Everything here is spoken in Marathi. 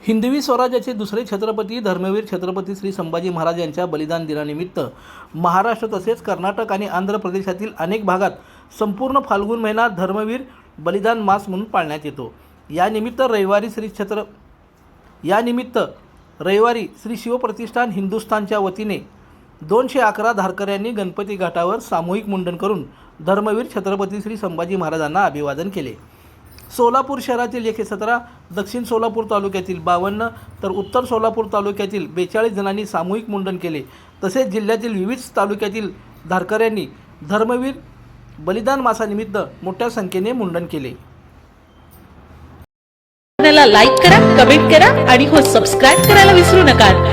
हिंदवी स्वराज्याचे दुसरे छत्रपती धर्मवीर छत्रपती श्री संभाजी महाराज यांच्या बलिदान दिनानिमित्त महाराष्ट्र तसेच कर्नाटक आणि आंध्र प्रदेशातील अनेक भागात संपूर्ण फाल्गुन महिना धर्मवीर बलिदान मास म्हणून पाळण्यात येतो। यानिमित्त रविवारी श्री शिवप्रतिष्ठान हिंदुस्थानच्या वतीने 211 धारकऱ्यांनी गणपती घाटावर सामूहिक मुंडन करून धर्मवीर छत्रपती श्री संभाजी महाराजांना अभिवादन केले। सोलापूर शहरातील 117, दक्षिण सोलापूर तालुक्यातील 52 तर उत्तर सोलापूर तालुक्यातील 42 जणांनी सामूहिक मुंडन केले। तसेच जिल्ह्यातील विविध तालुक्यातील धारकऱ्यांनी धर्मवीर बलिदान मासानिमित्त मोठ्या संख्येने मुंडन केले। लाईक करा, कमेंट करा आणि सबस्क्राइब करायला विसरू नका।